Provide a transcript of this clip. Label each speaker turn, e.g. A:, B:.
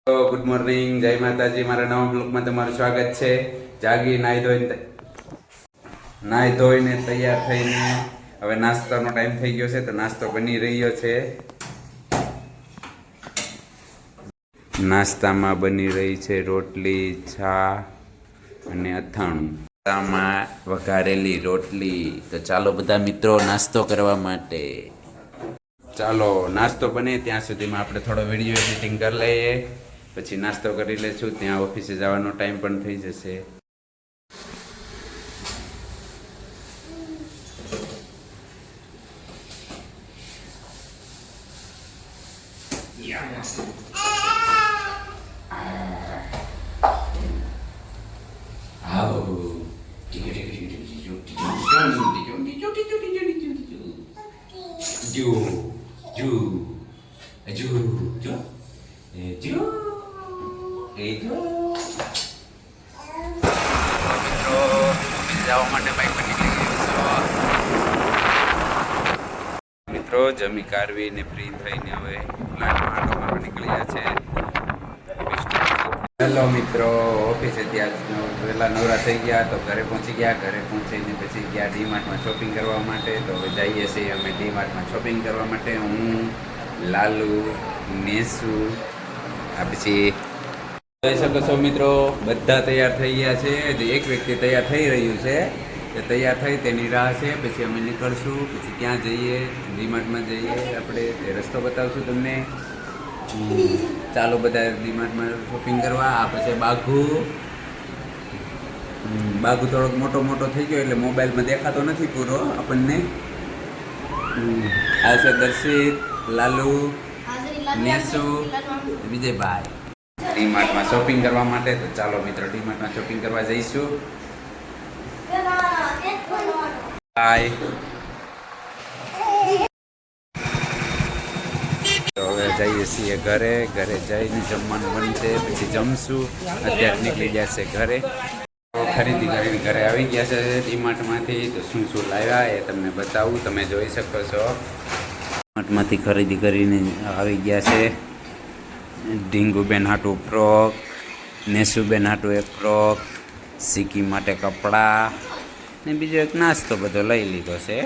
A: Good morning, જય માતાજી. મારા નવા બ્લોગમાં તમારું સ્વાગત છે. જાગી નાહી ધોઈને તૈયાર થઈને હવે નાસ્તાનો ટાઈમ થઈ ગયો છે, તો નાસ્તો બની રહ્યો છે. નાસ્તામાં બની રહી છે રોટલી, ચા અને અથાણું. નાસ્તામાં વઘારેલી રોટલી. તો ચાલો બધા મિત્રો નાસ્તો કરવા માટે. ચાલો નાસ્તો બને ત્યાં સુધીમાં આપણે થોડો વિડીયો એડિટિંગ કરી લઈએ, પછી નાસ્તો કરી લઈશું. ત્યાં ઓફિસે જવાનો ટાઈમ પણ થઈ જશે. જવા માટે બાઈક પર નીકળી ગયો મિત્રો. જમી કારવીને ફ્રી થઈને હવે પ્લાન્ટમાં આટો મારવા નીકળ્યા છે. હેલો મિત્રો, ઓફિસે ત્યાં વહેલા નવરા થઈ ગયા તો ઘરે પહોંચી ગયા. ઘરે પહોંચીને પછી ગયા ડીમાર્ટમાં શોપિંગ કરવા માટે. તો હવે જઈએ છીએ અમે ડીમાર્ટમાં શોપિંગ કરવા માટે. હું, લાલુ, નેસુ, આ પછી જોઈ શકો છો મિત્રો, બધા તૈયાર થઈ ગયા છે. જે એક વ્યક્તિ તૈયાર થઈ રહ્યું છે તે તૈયાર થઈ તેની રાહ છે. પછી અમે નીકળશું. પછી ક્યાં જઈએ? ડીમાર્ટમાં જઈએ. આપણે તે રસ્તો બતાવશું તમને. ચાલો બધા ડીમાર્ટમાં શોપિંગ કરવા. આ પછી બાઘુ થોડોક મોટો થઈ ગયો એટલે મોબાઈલમાં દેખાતો નથી પૂરો આપણને. આ છે દર્શિત, લાલુ, નેસુ, વિજયભાઈ ડીમાર્ટમાં શોપિંગ કરવા માટે. તો ચાલો મિત્રો ડીમાર્ટમાં શોપિંગ કરવા જઈશું. બાય. તો હવે જઈએ છીએ ઘરે. ઘરે જઈને જમવાનું બનશે, પછી જમશું. અત્યારે નીકળી ગયા છે ઘરે. ખરીદી કરીને ઘરે આવી ગયા છે ડીમાર્ટમાંથી. તો શું શું લાવ્યા એ તમને બતાવું, તમે જોઈ શકો છો. ડીમાર્ટમાંથી ખરીદી કરીને આવી ગયા છે. ઢીંગુબેન હાટું ફ્રોક, નેસુબેન હાટું એક ફ્રોક, સિક્કી માટે કપડાં ને બીજો એક નાસ્તો બધો લઈ લીધો છે.